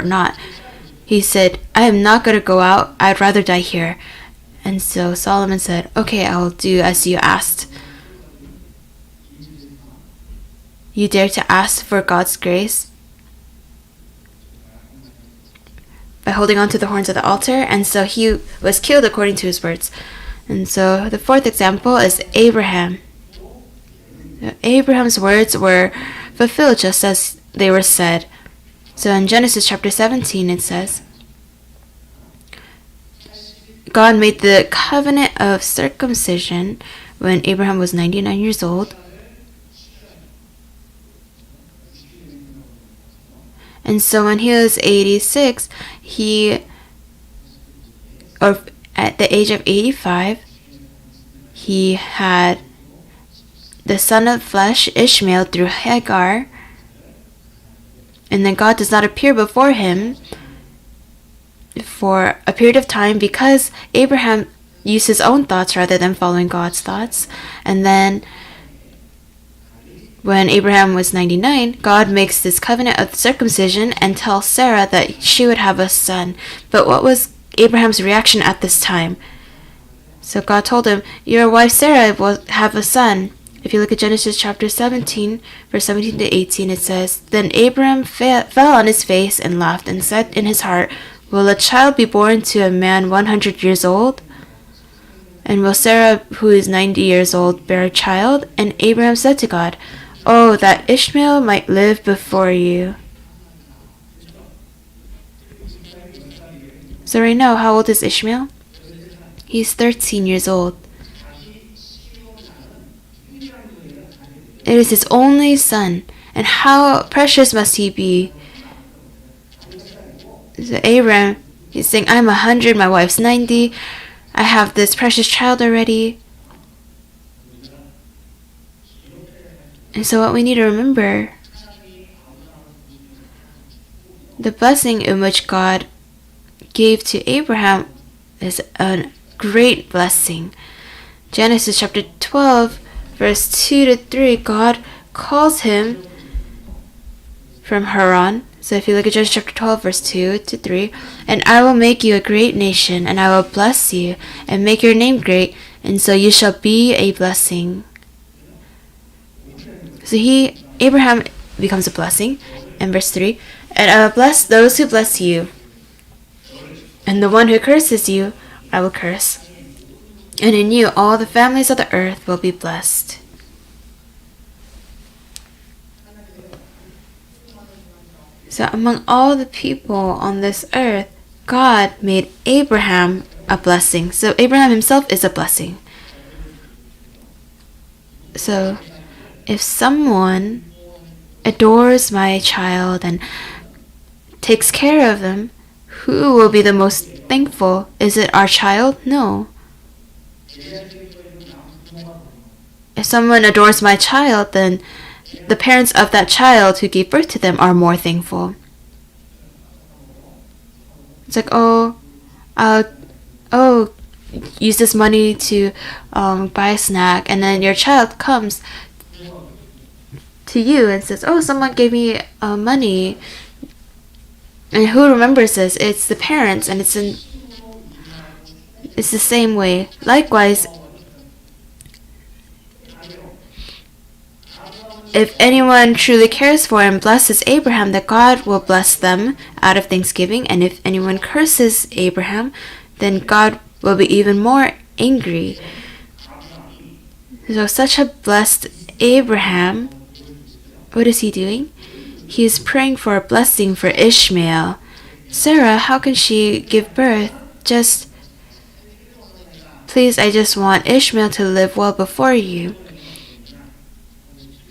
not. He said, I am not going to go out. I'd rather die here. And so Solomon said, okay, I'll do as you asked. You dare to ask for God's grace by holding on to the horns of the altar, and so he was killed according to his words. And so the fourth example is Abraham. Abraham's words were fulfilled just as they were said. So in Genesis chapter 17 it says, God made the covenant of circumcision when Abraham was 99 years old. And so when he was 86, at the age of 85, he had the son of flesh, Ishmael, through Hagar. And then God does not appear before him for a period of time because Abraham used his own thoughts rather than following God's thoughts. And then when Abraham was 99, God makes this covenant of circumcision and tells Sarah that she would have a son. But what was Abraham's reaction at this time? So God told him, your wife Sarah will have a son. If you look at Genesis chapter 17, verse 17 to 18, it says, Then Abraham fell on his face and laughed and said in his heart, Will a child be born to a man 100 years old? And will Sarah, who is 90 years old, bear a child? And Abraham said to God, Oh, that Ishmael might live before you. So right now, how old is Ishmael? He's 13 years old. It is his only son, and how precious must he be? So Abraham, he's saying, I'm 100, my wife's 90, I have this precious child already. And so what we need to remember, the blessing in which God gave to Abraham is a great blessing. Genesis chapter 12, verse 2 to 3, God calls him from Haran. So if you look at Genesis chapter 12, verse 2 to 3, And I will make you a great nation, and I will bless you, and make your name great, and so you shall be a blessing. So Abraham becomes a blessing. In verse 3, And I will bless those who bless you, and the one who curses you, I will curse. And in you all the families of the earth will be blessed. So among all the people on this earth, God made Abraham a blessing. So Abraham himself is a blessing. So if someone adores my child and takes care of them, who will be the most thankful? Is it our child? No. If someone adores my child, then the parents of that child who gave birth to them are more thankful. It's like, use this money to buy a snack, and then your child comes to you and says, someone gave me money. And who remembers this? It's the parents, and it's the same way. Likewise, if anyone truly cares for and blesses Abraham, that God will bless them out of thanksgiving. And if anyone curses Abraham, then God will be even more angry. So such a blessed Abraham, what is he doing? He is praying for a blessing for Ishmael. Sarah, how can she give birth? Please, I just want Ishmael to live well before you.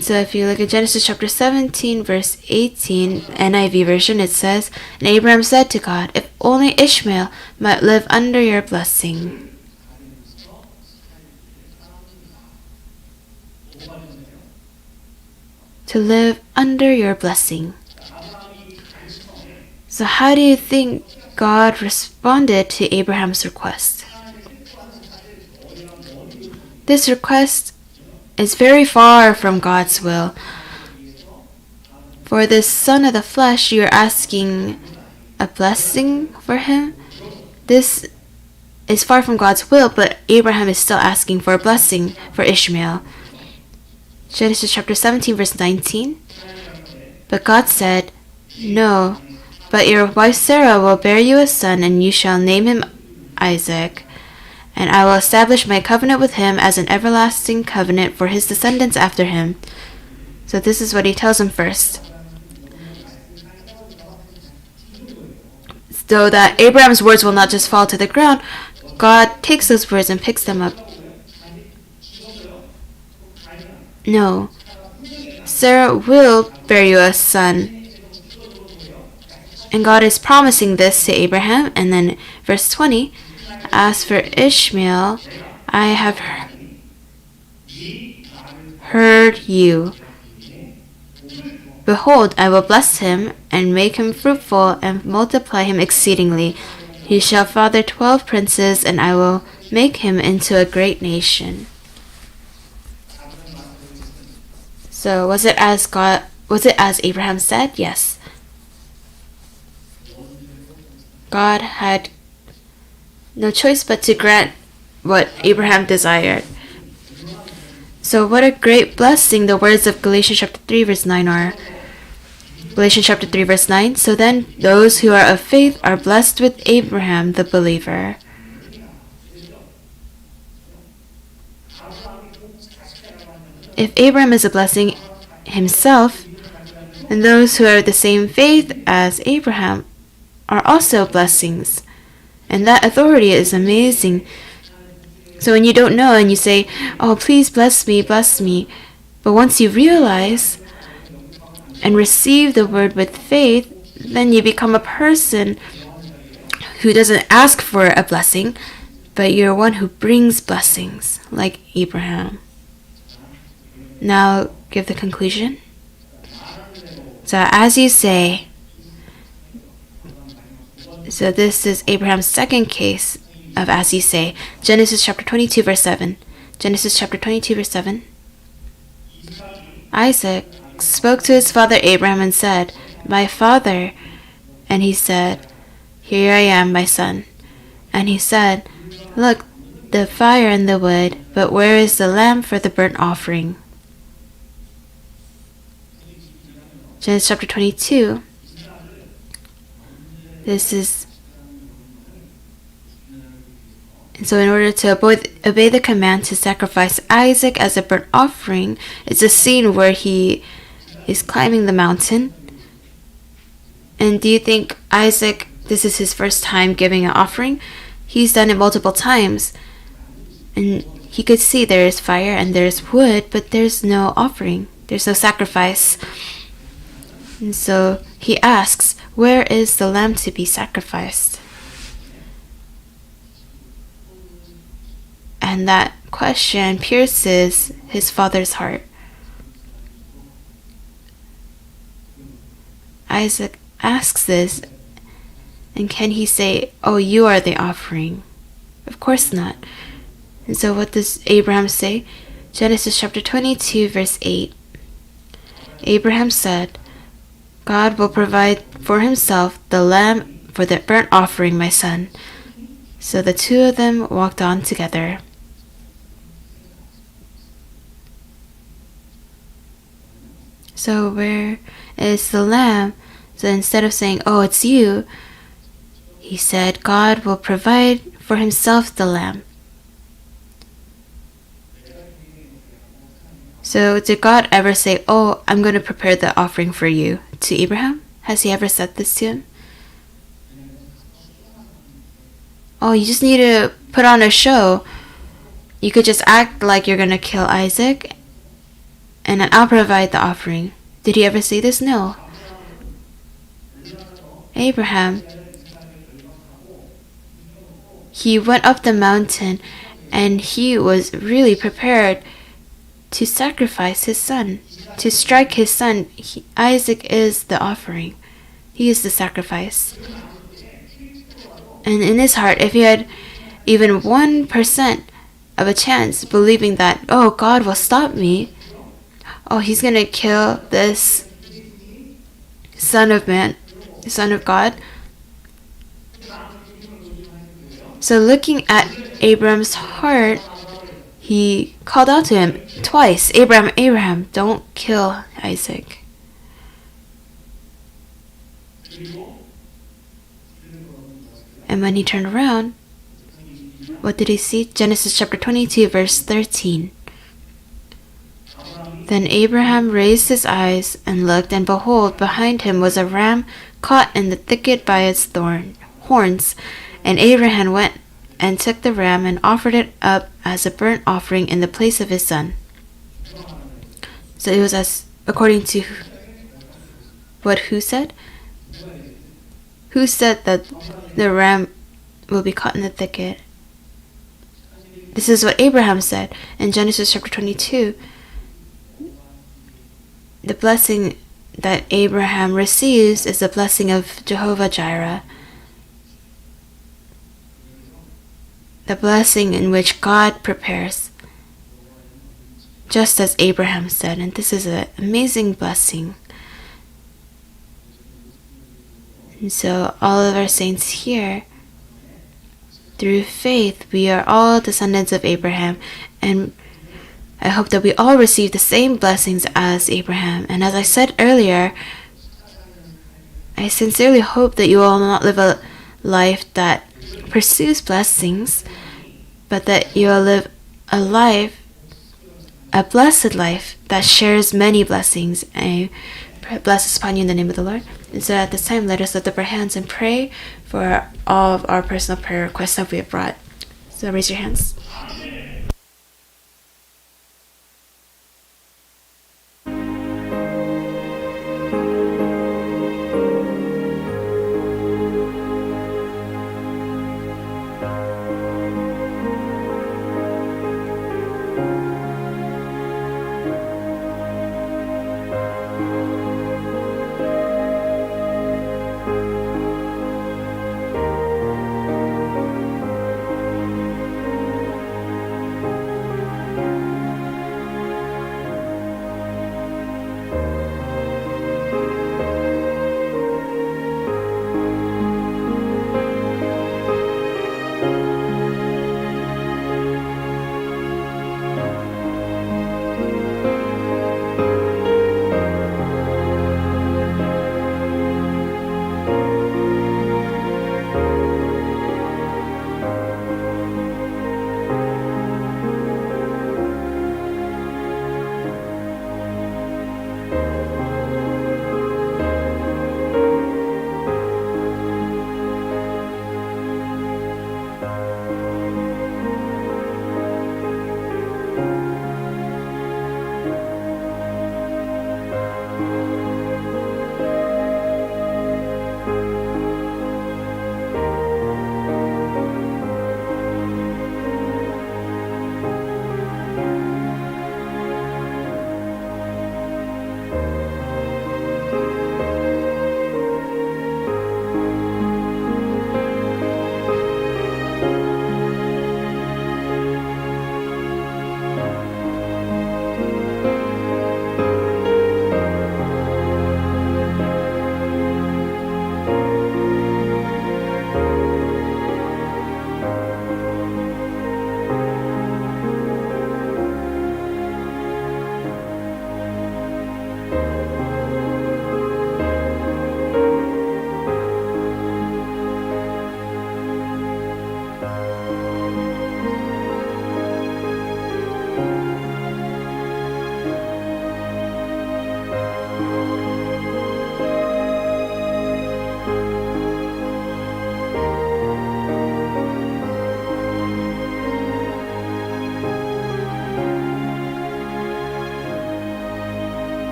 So if you look at Genesis chapter 17, verse 18, NIV version, it says, And Abraham said to God, If only Ishmael might live under your blessing. To live under your blessing. So how do you think God responded to Abraham's request? This request is very far from God's will. For this son of the flesh, you're asking a blessing for him. This is far from God's will, but Abraham is still asking for a blessing for Ishmael. Genesis chapter 17, verse 19. But God said, "No, but your wife Sarah will bear you a son, and you shall name him Isaac. And I will establish my covenant with him as an everlasting covenant for his descendants after him." So this is what he tells him first. So that Abraham's words will not just fall to the ground, God takes those words and picks them up. No, Sarah will bear you a son. And God is promising this to Abraham. And then verse 20, as for Ishmael, I have heard you. Behold, I will bless him and make him fruitful and multiply him exceedingly. He shall father 12 princes, and I will make him into a great nation. So was it as Abraham said? Yes. God had no choice but to grant what Abraham desired. So what a great blessing the words of Galatians chapter 3 verse 9 are. Galatians chapter 3 verse 9. So then those who are of faith are blessed with Abraham the believer. If Abraham is a blessing himself, then those who are of the same faith as Abraham are also blessings. And that authority is amazing. So when you don't know and you say, "Oh, please bless me, bless me," but once you realize and receive the word with faith, then you become a person who doesn't ask for a blessing, but you're one who brings blessings, like Abraham. Now, give the conclusion. So as you say, so this is Abraham's second case of as you say. Genesis chapter 22 verse 7. Genesis chapter 22 verse 7. Isaac spoke to his father Abraham and said, "My father." And he said, "Here I am, my son." And he said, "Look, the fire and the wood, but where is the lamb for the burnt offering?" Genesis chapter 22. And so in order to obey the command to sacrifice Isaac as a burnt offering, it's a scene where he is climbing the mountain. And do you think Isaac, this is his first time giving an offering? He's done it multiple times. And he could see there is fire and there's wood, but there's no offering. There's no sacrifice. And so he asks, where is the lamb to be sacrificed? And that question pierces his father's heart. Isaac asks this, and can he say, "Oh, you are the offering"? Of course not. And so what does Abraham say? Genesis chapter 22 verse 8. Abraham said, "God will provide for himself the lamb for the burnt offering, my son." So the two of them walked on together. So where is the lamb? So instead of saying, "Oh, it's you," he said, "God will provide for himself the lamb." So did God ever say, "Oh, I'm going to prepare the offering for you," to Abraham? Has he ever said this to him? "Oh, you just need to put on a show. You could just act like you're going to kill Isaac, and then I'll provide the offering." Did he ever say this? No. Abraham, he went up the mountain and he was really prepared to sacrifice his son, to strike his son. Isaac is the offering. He is the sacrifice. And in his heart, if he had even 1% of a chance believing that, "Oh, God will stop me. Oh, he's going to kill this son of man, son of God," So looking at Abram's heart, he called out to him twice, Abraham, Abraham, don't kill Isaac. And when he turned around, what did he see? Genesis chapter 22, verse 13. Then Abraham raised his eyes and looked, and behold, behind him was a ram caught in the thicket by its horns. And Abraham went and took the ram and offered it up as a burnt offering in the place of his son. So it was as according to what who said? Who said that the ram will be caught in the thicket? This is what Abraham said in Genesis chapter 22. The blessing that Abraham receives is the blessing of Jehovah Jireh. The blessing in which God prepares, just as Abraham said. And this is an amazing blessing. And so all of our saints here, through faith, we are all descendants of Abraham, and I hope that we all receive the same blessings as Abraham. And as I said earlier, I sincerely hope that you will not live a life that pursues blessings, but that you will live a blessed life that shares many blessings. I bless upon you in the name of the Lord. And so at this time, let us lift up our hands and pray for all of our personal prayer requests that we have brought. So raise your hands.